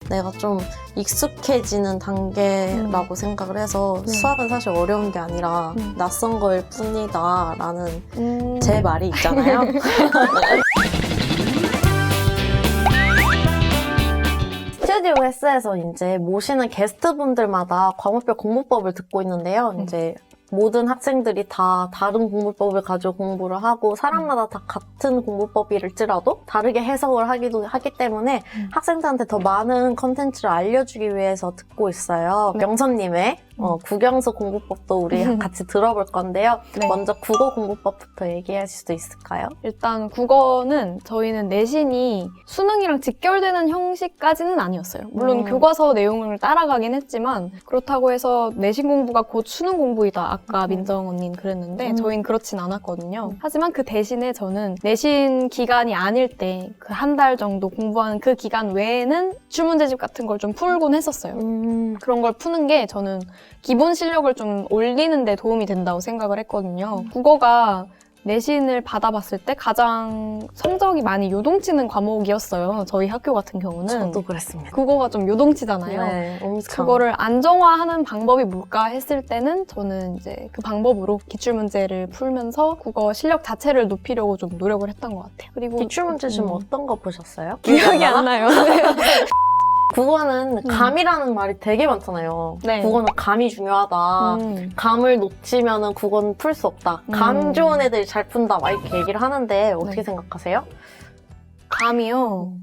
내가 좀 익숙해지는 단계라고 생각을 해서 수학은 사실 어려운 게 아니라 낯선 거일 뿐이다 라는 제 말이 있잖아요. 스튜디오 S에서 이제 모시는 게스트분들마다 과목별 공부법을 듣고 있는데요. 이제 모든 학생들이 다 다른 공부법을 가지고 공부를 하고 사람마다 다 같은 공부법일지라도 다르게 해석을 하기 때문에 학생들한테 더 많은 컨텐츠를 알려주기 위해서 듣고 있어요. 명선님의 국영수 공부법도 우리 같이 들어볼 건데요. 네. 먼저 국어 공부법부터 얘기하실 수 있을까요? 일단 국어는 저희는 내신이 수능이랑 직결되는 형식까지는 아니었어요. 물론 교과서 내용을 따라가긴 했지만 그렇다고 해서 내신 공부가 곧 수능 공부이다. 아까 민정 언니는 그랬는데 저희는 그렇진 않았거든요. 하지만 그 대신에 저는 내신 기간이 아닐 때 그 한 달 정도 공부하는 그 기간 외에는 출문제집 같은 걸 좀 풀곤 했었어요. 그런 걸 푸는 게 저는 기본 실력을 좀 올리는 데 도움이 된다고 생각을 했거든요. 국어가 내신을 받아봤을 때 가장 성적이 많이 요동치는 과목이었어요. 저희 학교 같은 경우는. 저도 그랬습니다. 국어가 좀 요동치잖아요. 네, 엄청. 그거를 안정화하는 방법이 뭘까 했을 때는 저는 이제 그 방법으로 기출문제를 풀면서 국어 실력 자체를 높이려고 좀 노력을 했던 것 같아요. 그리고 기출문제 좀 어떤 거 보셨어요? 기억이 안 나요. 국어는 감이라는 말이 되게 많잖아요. 네. 국어는 감이 중요하다. 감을 놓치면은 국어는 풀 수 없다. 감 좋은 애들이 잘 푼다. 막 이렇게 얘기를 하는데 어떻게 네. 생각하세요? 감이요.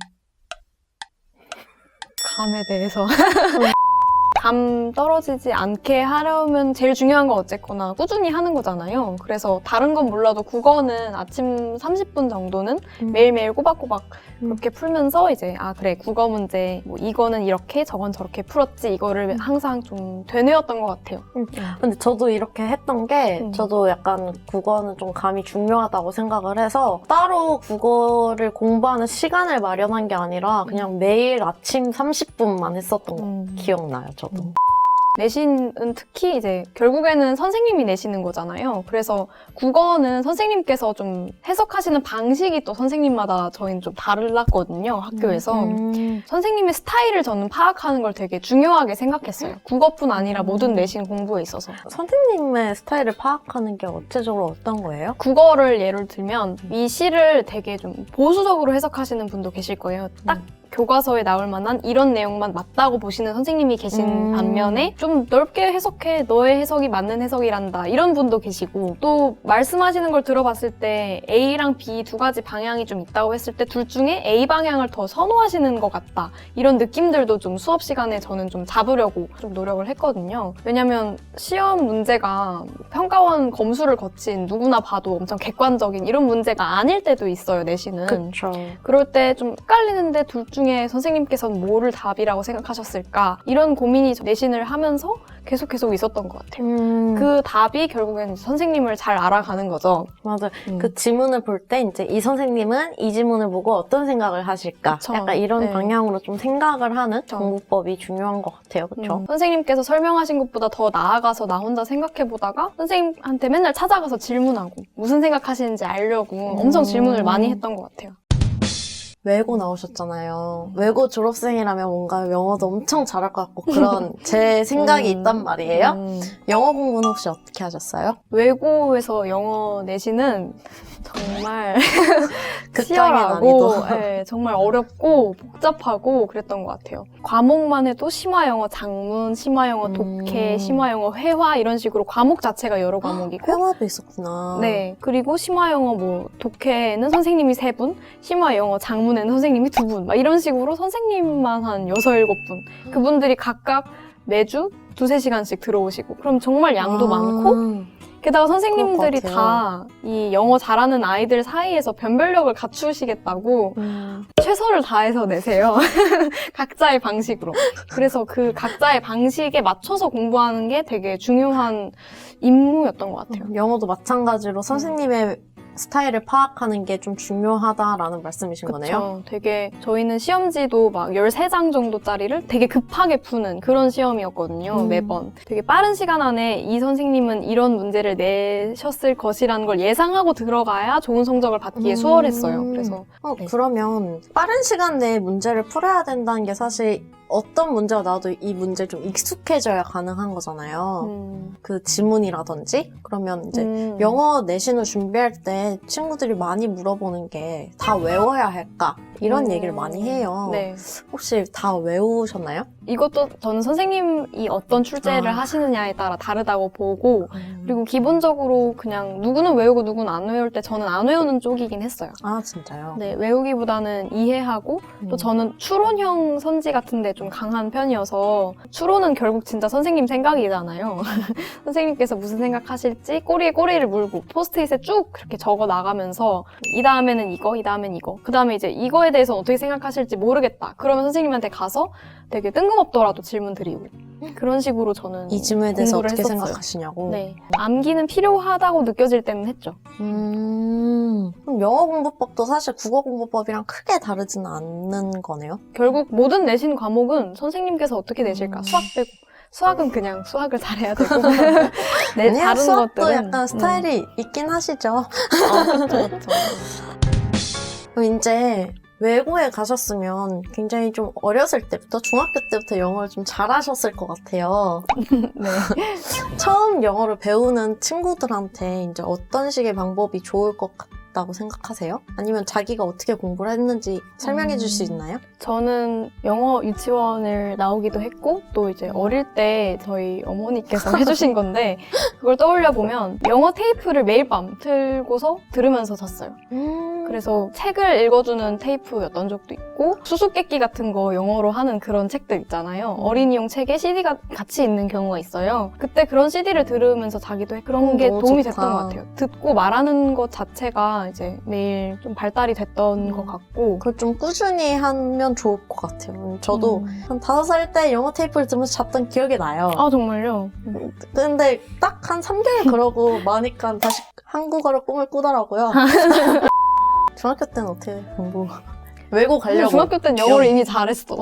감에 대해서. 감 떨어지지 않게 하려면 제일 중요한 건 어쨌거나 꾸준히 하는 거잖아요. 그래서 다른 건 몰라도 국어는 아침 30분 정도는 매일매일 꼬박꼬박 그렇게 풀면서 이제 아 그래 국어 문제 뭐 이거는 이렇게 저건 저렇게 풀었지 이거를 항상 좀 되뇌었던 것 같아요. 근데 저도 이렇게 했던 게 저도 약간 국어는 좀 감이 중요하다고 생각을 해서 따로 국어를 공부하는 시간을 마련한 게 아니라 그냥 매일 아침 30분만 했었던 거 기억나요, 저도. 내신은 특히 이제 결국에는 선생님이 내시는 거잖아요. 그래서 국어는 선생님께서 좀 해석하시는 방식이 또 선생님마다 저희는 좀 달랐거든요, 학교에서. 선생님의 스타일을 저는 파악하는 걸 되게 중요하게 생각했어요. 국어뿐 아니라 모든 내신 공부에 있어서. 선생님의 스타일을 파악하는 게 구체적으로 어떤 거예요? 국어를 예를 들면 이 시를 되게 좀 보수적으로 해석하시는 분도 계실 거예요. 딱 교과서에 나올 만한 이런 내용만 맞다고 보시는 선생님이 계신 반면에 좀 넓게 해석해 너의 해석이 맞는 해석이란다 이런 분도 계시고 또 말씀하시는 걸 들어봤을 때 A랑 B 두 가지 방향이 좀 있다고 했을 때 둘 중에 A 방향을 더 선호하시는 것 같다 이런 느낌들도 좀 수업 시간에 저는 좀 잡으려고 좀 노력을 했거든요. 왜냐면 시험 문제가 평가원 검수를 거친 누구나 봐도 엄청 객관적인 이런 문제가 아닐 때도 있어요, 내신은. 그렇죠. 그럴 때 좀 헷갈리는데 둘 중에 선생님께서는 뭐를 답이라고 생각하셨을까? 이런 고민이 내신을 하면서 계속 있었던 것 같아요. 그 답이 결국엔 선생님을 잘 알아가는 거죠. 맞아요. 그 지문을 볼 때 이제 이 선생님은 이 지문을 보고 어떤 생각을 하실까? 그쵸. 약간 이런 네. 방향으로 좀 생각을 하는 그쵸. 공부법이 중요한 것 같아요. 그렇죠? 선생님께서 설명하신 것보다 더 나아가서 나 혼자 생각해보다가 선생님한테 맨날 찾아가서 질문하고 무슨 생각하시는지 알려고 엄청 질문을 많이 했던 것 같아요. 외고 나오셨잖아요. 외고 졸업생이라면 뭔가 영어도 엄청 잘할 것 같고 그런 제 생각이 있단 말이에요. 영어 공부는 혹시 어떻게 하셨어요? 외고에서 영어 내신은 정말 극강의 치열하고 난이도. 네, 정말 어렵고 복잡하고 그랬던 것 같아요. 과목만 해도 심화영어 장문, 심화영어 독해, 심화영어 회화 이런 식으로 과목 자체가 여러 과목이고 회화도 있었구나. 네, 그리고 심화영어 뭐 독해는 선생님이 3분, 심화영어 장문에는 선생님이 2분 막 이런 식으로 선생님만 한 6, 7분 그분들이 각각 매주 2-3시간씩 들어오시고 그럼 정말 양도 많고 게다가 선생님들이 다 이 영어 잘하는 아이들 사이에서 변별력을 갖추시겠다고 최선을 다해서 내세요. 각자의 방식으로. 그래서 그 각자의 방식에 맞춰서 공부하는 게 되게 중요한 임무였던 것 같아요. 영어도 마찬가지로 선생님의 스타일을 파악하는 게 좀 중요하다라는 말씀이신 거네요? 그쵸. 되게 저희는 시험지도 막 13장 정도짜리를 되게 급하게 푸는 그런 시험이었거든요. 매번. 되게 빠른 시간 안에 이 선생님은 이런 문제를 내셨을 것이라는 걸 예상하고 들어가야 좋은 성적을 받기에 수월했어요. 그래서 그러면 빠른 시간 내에 문제를 풀어야 된다는 게 사실 어떤 문제가 나와도 이 문제에 좀 익숙해져야 가능한 거잖아요. 그 지문이라든지. 그러면 이제 영어 내신을 준비할 때 친구들이 많이 물어보는 게 다 외워야 할까? 이런 얘기를 많이 해요. 네. 혹시 다 외우셨나요? 이것도 저는 선생님이 어떤 출제를 하시느냐에 따라 다르다고 보고 그리고 기본적으로 그냥 누구는 외우고 누구는 안 외울 때 저는 안 외우는 쪽이긴 했어요. 아, 진짜요? 네, 외우기보다는 이해하고 또 저는 추론형 선지 같은데 좀 강한 편이어서 추론은 결국 진짜 선생님 생각이잖아요. 선생님께서 무슨 생각하실지 꼬리에 꼬리를 물고 포스트잇에 쭉 그렇게 적어 나가면서 이 다음에는 이거, 이 다음엔 이거, 그 다음에 이제 이거에 대해서 어떻게 생각하실지 모르겠다. 그러면 선생님한테 가서 되게 뜬금없더라도 질문 드리고 그런 식으로 저는 이 질문에 대해서 공부를 어떻게 했었어요. 생각하시냐고. 네, 암기는 필요하다고 느껴질 때는 했죠. 그럼 영어 공부법도 사실 국어 공부법이랑 크게 다르지는 않는 거네요? 결국 모든 내신 과목은 선생님께서 어떻게 내실까? 수학 빼고. 수학은 그냥 수학을 잘해야 되고 네, 아니야, 다른 수학도 것들은 약간 스타일이 있긴 하시죠. 그렇죠. 그럼 이제 외고에 가셨으면 굉장히 좀 어렸을 때부터 중학교 때부터 영어를 좀 잘하셨을 것 같아요. 네. 처음 영어를 배우는 친구들한테 이제 어떤 식의 방법이 좋을 것 같다고 생각하세요? 아니면 자기가 어떻게 공부를 했는지 설명해 줄 수 있나요? 저는 영어 유치원을 나오기도 했고 또 이제 어릴 때 저희 어머니께서 해주신 건데 그걸 떠올려 보면 영어 테이프를 매일 밤 틀고서 들으면서 잤어요. 그래서 책을 읽어주는 테이프였던 적도 있고 수수께끼 같은 거 영어로 하는 그런 책들 있잖아요. 어린이용 책에 CD가 같이 있는 경우가 있어요. 그때 그런 CD를 들으면서 자기도 해. 그런 게 너무 도움이 좋다. 됐던 것 같아요. 듣고 말하는 것 자체가 이제 매일 좀 발달이 됐던 것 같고 그걸 좀 꾸준히 하면 좋을 것 같아요. 저도 한 5살 때 영어 테이프를 들으면서 잤던 기억이 나요. 아 정말요? 근데 딱 한 3개월 그러고 마니까 다시 한국어로 꿈을 꾸더라고요. 중학교 때는 어떻게 공부? 외고 가려고. 중학교 때는 영어를 이미 잘했어.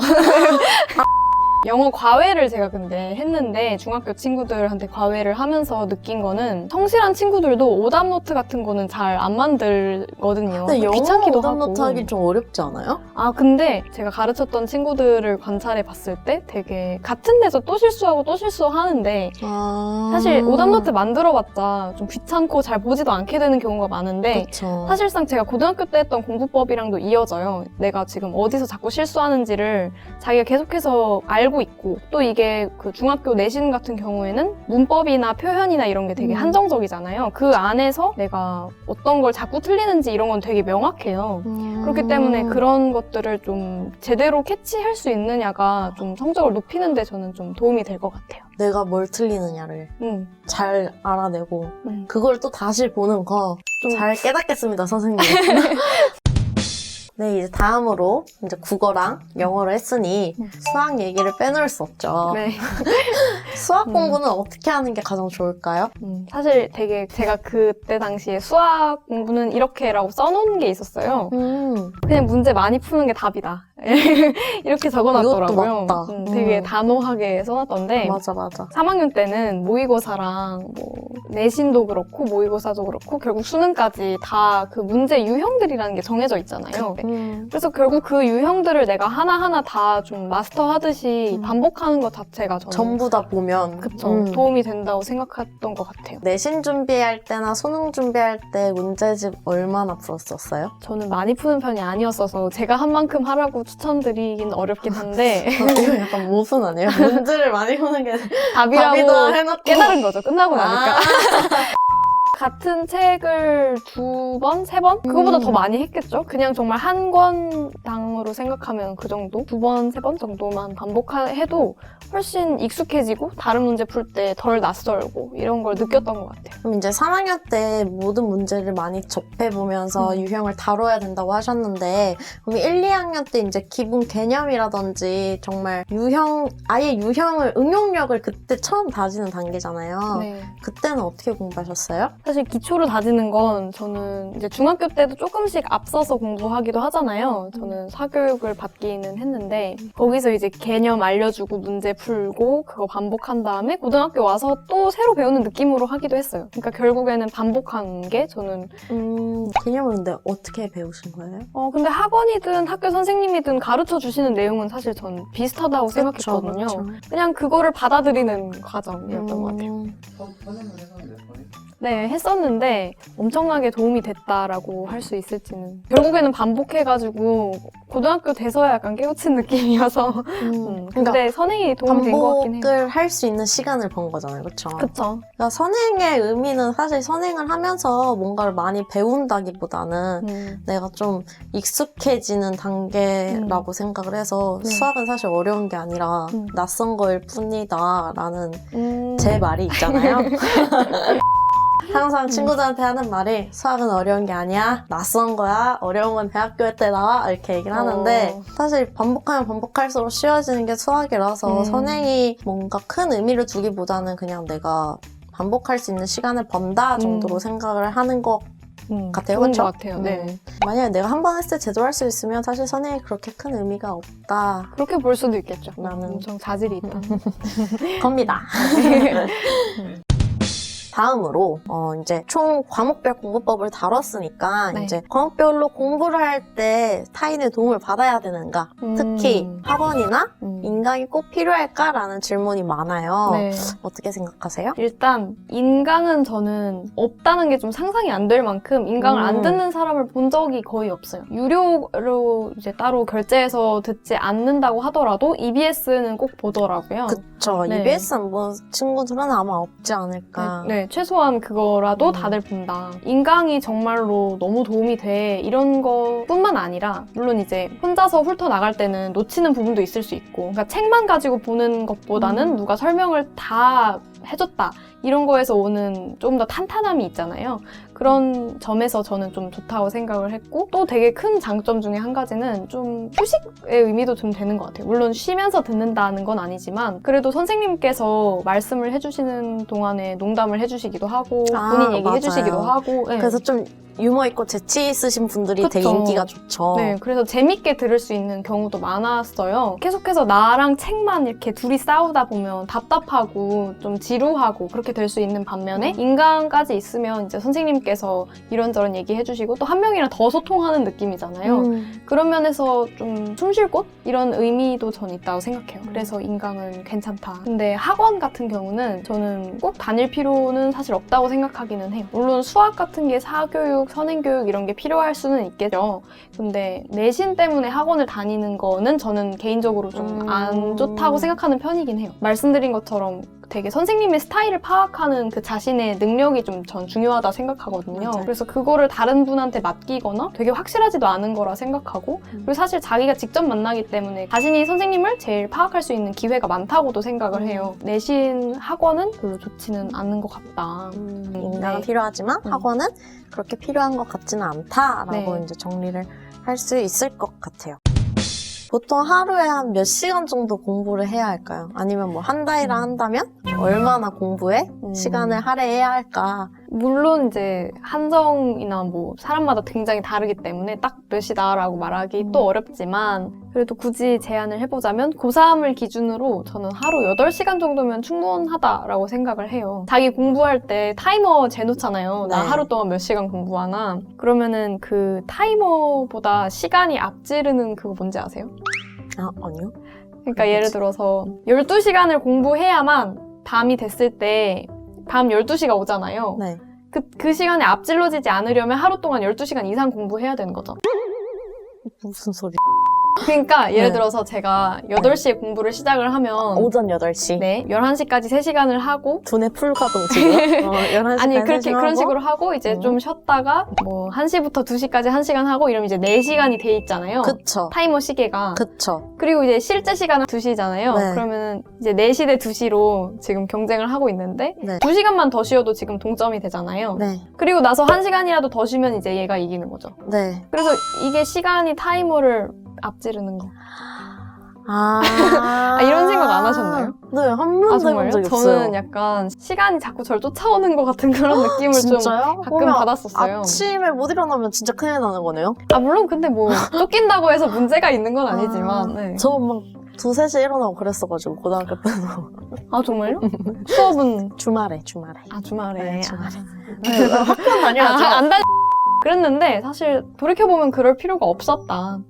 영어 과외를 제가 근데 했는데 중학교 친구들한테 과외를 하면서 느낀 거는 성실한 친구들도 오답노트 같은 거는 잘 안 만들거든요. 근데 영어 귀찮기도 오답노트 하고. 하기 좀 어렵지 않아요? 아 근데 제가 가르쳤던 친구들을 관찰해 봤을 때 되게 같은 데서 또 실수하고 또 실수하는데 사실 오답노트 만들어봤자 좀 귀찮고 잘 보지도 않게 되는 경우가 많은데 그쵸. 사실상 제가 고등학교 때 했던 공부법이랑도 이어져요. 내가 지금 어디서 자꾸 실수하는지를 자기가 계속해서 알고 있고 또 이게 그 중학교 내신 같은 경우에는 문법이나 표현이나 이런 게 되게 한정적이잖아요. 그 안에서 내가 어떤 걸 자꾸 틀리는지 이런 건 되게 명확해요. 그렇기 때문에 그런 것들을 좀 제대로 캐치할 수 있느냐가 좀 성적을 높이는 데 저는 좀 도움이 될 것 같아요. 내가 뭘 틀리느냐를 잘 알아내고 그걸 또 다시 보는 거 좀 잘 깨닫겠습니다, 선생님. 네, 이제 다음으로 이제 국어랑 영어를 했으니 수학 얘기를 빼놓을 수 없죠. 네. 수학 공부는 어떻게 하는 게 가장 좋을까요? 사실 되게 제가 그때 당시에 수학 공부는 이렇게라고 써놓은 게 있었어요. 그냥 문제 많이 푸는 게 답이다. 이렇게 적어놨더라고요. 이것도 맞다. 되게 단호하게 써놨던데 맞아. 3학년 때는 모의고사랑 뭐 내신도 그렇고 모의고사도 그렇고 결국 수능까지 다 그 문제 유형들이라는 게 정해져 있잖아요. 그래서 결국 그 유형들을 내가 하나하나 다 좀 마스터하듯이 반복하는 것 자체가 저는 전부 다 보면 그쵸. 도움이 된다고 생각했던 것 같아요. 내신 준비할 때나 수능 준비할 때 문제집 얼마나 풀었었어요? 저는 많이 푸는 편이 아니었어서 제가 한 만큼 하라고 추천드리긴 어렵긴 한데 이거 약간 모순 아니에요? 문제를 많이 푸는 게 답이다 답이라고 해놓고 깨달은 거죠. 끝나고 나니까. 같은 책을 2번, 3번? 그거보다 더 많이 했겠죠? 그냥 정말 한 권당으로 생각하면 그 정도? 2번, 3번 정도만 반복해도 훨씬 익숙해지고 다른 문제 풀 때 덜 낯설고 이런 걸 느꼈던 것 같아요. 그럼 이제 3학년 때 모든 문제를 많이 접해보면서 유형을 다뤄야 된다고 하셨는데 그럼 1, 2학년 때 이제 기본 개념이라든지 정말 아예 유형을 응용력을 그때 처음 다지는 단계잖아요. 네. 그때는 어떻게 공부하셨어요? 사실 기초를 다지는 건 저는 이제 중학교 때도 조금씩 앞서서 공부하기도 하잖아요. 저는 사교육을 받기는 했는데 거기서 이제 개념 알려주고 문제 풀고 그거 반복한 다음에 고등학교 와서 또 새로 배우는 느낌으로 하기도 했어요. 그러니까 결국에는 반복한 게 저는 개념을 근데 어떻게 배우신 거예요? 근데 학원이든 학교 선생님이든 가르쳐 주시는 내용은 사실 전 비슷하다고 생각했거든요. 그쵸. 그냥 그거를 받아들이는 과정이었던 것 같아요. 선행을 했었는데 선행? 네, 했었는데 엄청나게 도움이 됐다라고 할 수 있을지는. 결국에는 반복해가지고 고등학교 돼서야 약간 깨우친 느낌이어서 근데 선행이 도움이 된 것 같긴 해요. 반복을 할 수 있는 시간을 번 거잖아요. 그렇죠? 그쵸. 그러니까 선행의 의미는 사실 선행을 하면서 뭔가를 많이 배운다기보다는 내가 좀 익숙해지는 단계라고 생각을 해서 네. 수학은 사실 어려운 게 아니라 낯선 거일 뿐이다 라는 제 말이 있잖아요. 항상 친구들한테 하는 말이 수학은 어려운 게 아니야. 낯선 거야. 어려운 건 대학교 때 나와. 이렇게 얘기를 하는데 사실 반복하면 반복할수록 쉬워지는 게 수학이라서 선행이 뭔가 큰 의미를 두기보다는 그냥 내가 반복할 수 있는 시간을 번다 정도로 생각을 하는 것 같아요. 좋은 그렇죠? 것 같아요. 네. 만약에 내가 한 번 했을 때 제대로 할 수 있으면 사실 선행이 그렇게 큰 의미가 없다. 그렇게 볼 수도 있겠죠. 나는 엄청 자질이 있다. 겁니다. 다음으로 이제 총 과목별 공부법을 다뤘으니까 네. 이제 과목별로 공부를 할 때 타인의 도움을 받아야 되는가? 특히 학원이나 인강이 꼭 필요할까라는 질문이 많아요. 네. 어떻게 생각하세요? 일단 인강은 저는 없다는 게 좀 상상이 안 될 만큼 인강을 안 듣는 사람을 본 적이 거의 없어요. 유료로 이제 따로 결제해서 듣지 않는다고 하더라도 EBS는 꼭 보더라고요. 그쵸. 네. EBS 안 본 친구들은 아마 없지 않을까. 네, 최소한 그거라도 다들 본다. 인강이 정말로 너무 도움이 돼. 이런 것뿐만 아니라 물론 이제 혼자서 훑어 나갈 때는 놓치는 부분도 있을 수 있고 그러니까 책만 가지고 보는 것보다는 누가 설명을 다 해줬다. 이런 거에서 오는 조금 더 탄탄함이 있잖아요. 그런 점에서 저는 좀 좋다고 생각을 했고 또 되게 큰 장점 중에 한 가지는 좀 휴식의 의미도 좀 되는 것 같아요. 물론 쉬면서 듣는다는 건 아니지만 그래도 선생님께서 말씀을 해주시는 동안에 농담을 해주시기도 하고 본인 얘기 맞아요. 해주시기도 하고 네. 그래서 좀 유머 있고 재치 있으신 분들이 그쵸. 되게 인기가 좋죠. 네, 그래서 재밌게 들을 수 있는 경우도 많았어요. 계속해서 나랑 책만 이렇게 둘이 싸우다 보면 답답하고 좀 지루하고 그렇게 될 수 있는 반면에 인강까지 있으면 이제 선생님께서 이런저런 얘기해 주시고 또 한 명이랑 더 소통하는 느낌이잖아요. 그런 면에서 좀 숨 쉴 곳? 이런 의미도 전 있다고 생각해요. 그래서 인강은 괜찮다. 근데 학원 같은 경우는 저는 꼭 다닐 필요는 사실 없다고 생각하기는 해요. 물론 수학 같은 게 사교육, 선행교육 이런 게 필요할 수는 있겠죠. 근데 내신 때문에 학원을 다니는 거는 저는 개인적으로 좀 안 좋다고 생각하는 편이긴 해요. 말씀드린 것처럼 되게 선생님의 스타일을 파악하는 그 자신의 능력이 좀 전 중요하다 생각하거든요. 맞아요. 그래서 그거를 다른 분한테 맡기거나 되게 확실하지도 않은 거라 생각하고 그리고 사실 자기가 직접 만나기 때문에 자신이 선생님을 제일 파악할 수 있는 기회가 많다고도 생각을 해요. 내신 학원은 별로 좋지는 않은 것 같다. 인강은 네. 필요하지만 학원은 그렇게 필요한 것 같지는 않다라고 네. 이제 정리를 할 수 있을 것 같아요. 보통 하루에 한 몇 시간 정도 공부를 해야 할까요? 아니면 뭐 한 달이라 한다면 얼마나 공부에 시간을 할애해야 할까? 물론 이제 한정이나 뭐 사람마다 굉장히 다르기 때문에 딱 몇이다라고 말하기 또 어렵지만 그래도 굳이 제안을 해보자면 고3을 기준으로 저는 하루 8시간 정도면 충분하다라고 생각을 해요. 자기 공부할 때 타이머 재놓잖아요. 나 네. 하루 동안 몇 시간 공부하나. 그러면은 그 타이머보다 시간이 앞지르는 그거 뭔지 아세요? 아, 아니요. 그러니까 예를 들어서 12시간을 공부해야만 밤이 됐을 때 밤 12시가 오잖아요. 네. 그 시간에 앞질러지지 않으려면 하루 동안 12시간 이상 공부해야 되는 거죠. 무슨 소리? 그러니까 예를 네. 들어서 제가 8시에 공부를 시작을 하면 오전 8시. 네, 11시까지 3시간을 하고 두뇌 풀가동 지금? 11시까지 아니 그런 식으로 하고 이제 좀 쉬었다가 뭐 1시부터 2시까지 1시간 하고 이러면 이제 4시간이 돼 있잖아요. 그쵸. 타이머 시계가. 그쵸. 그리고 이제 실제 시간은 2시잖아요. 네. 그러면 이제 4시 대 2시로 지금 경쟁을 하고 있는데 네. 2시간만 더 쉬어도 지금 동점이 되잖아요. 네. 그리고 나서 1시간이라도 더 쉬면 이제 얘가 이기는 거죠. 네. 그래서 이게 시간이 타이머를 앞지르는 거. 아, 이런 생각 안 안 하셨나요? 네, 한 번도 해본 적이 없어요. 저는 약간 시간이 자꾸 저를 쫓아오는 것 같은 그런 느낌을 좀 진짜요? 가끔 그러면 받았었어요. 아침에 못 일어나면 진짜 큰일 나는 거네요? 물론 근데 뭐 쫓긴다고 해서 문제가 있는 건 아니지만 네. 저 막 2, 3시에 일어나고 그랬어가지고 고등학교 때도 정말요? 수업은 주말에 주말에. 네, 주말에. 네. 학교는 다녀야죠. 안 다니. 그랬는데 사실 돌이켜보면 그럴 필요가 없었다는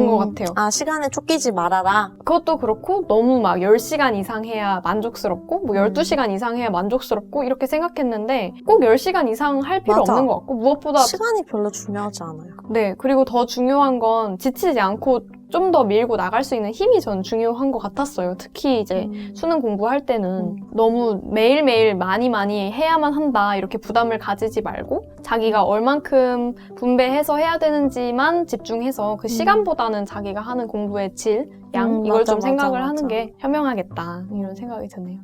것 같아요. 시간에 쫓기지 말아라. 그것도 그렇고 너무 막 10시간 이상 해야 만족스럽고 뭐 12시간 이상 해야 만족스럽고 이렇게 생각했는데 꼭 10시간 이상 할 필요 맞아. 없는 것 같고 무엇보다 시간이 별로 중요하지 않아요. 네, 그리고 더 중요한 건 지치지 않고 좀 더 밀고 나갈 수 있는 힘이 전 중요한 것 같았어요. 특히 이제 수능 공부할 때는 너무 매일매일 많이 해야만 한다 이렇게 부담을 가지지 말고 자기가 얼만큼 분배해서 해야 되는지만 집중해서 그 시간보다는 자기가 하는 공부의 질, 양 이걸 맞아, 좀 생각을 맞아. 하는 게 현명하겠다 이런 생각이 드네요.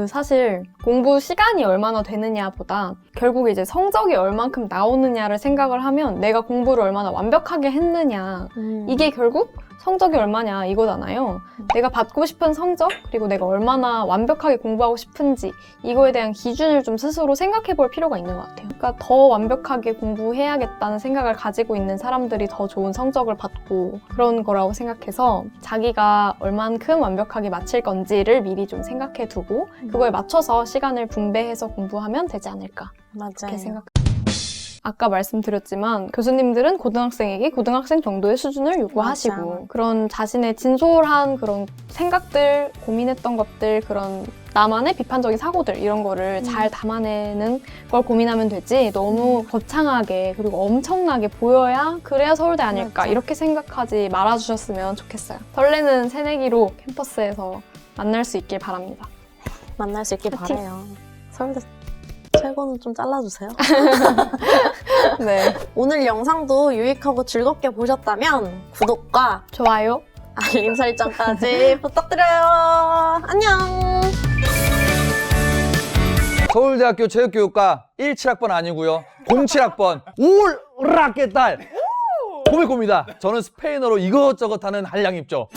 사실 공부 시간이 얼마나 되느냐보다 결국 이제 성적이 얼만큼 나오느냐를 생각을 하면 내가 공부를 얼마나 완벽하게 했느냐 이게 결국 성적이 얼마냐 이거잖아요. 내가 받고 싶은 성적 그리고 내가 얼마나 완벽하게 공부하고 싶은지 이거에 대한 기준을 좀 스스로 생각해 볼 필요가 있는 것 같아요. 그러니까 더 완벽하게 공부해야겠다는 생각을 가지고 있는 사람들이 더 좋은 성적을 받고 그런 거라고 생각해서 자기가 얼만큼 완벽하게 마칠 건지를 미리 좀 생각해 두고 그거에 맞춰서 시간을 분배해서 공부하면 되지 않을까 맞아요. 이렇게 생각합니다. 아까 말씀드렸지만 교수님들은 고등학생에게 고등학생 정도의 수준을 요구하시고 맞아. 그런 자신의 진솔한 그런 생각들, 고민했던 것들, 그런 나만의 비판적인 사고들 이런 거를 잘 담아내는 걸 고민하면 되지 너무 거창하게 그리고 엄청나게 보여야 그래야 서울대 아닐까 맞아. 이렇게 생각하지 말아주셨으면 좋겠어요. 설레는 새내기로 캠퍼스에서 만날 수 있길 바랍니다. 만날 수 있길 파이팅. 바라요. 서울대 최고는 좀 잘라주세요. 네, 오늘 영상도 유익하고 즐겁게 보셨다면 구독과 좋아요. 알림 설정까지 부탁드려요. 안녕. 서울대학교 체육교육과 17학번 아니고요 07학번 올라겠달 고메코입니다. 저는 스페인어로 이것저것 하는 한량입죠.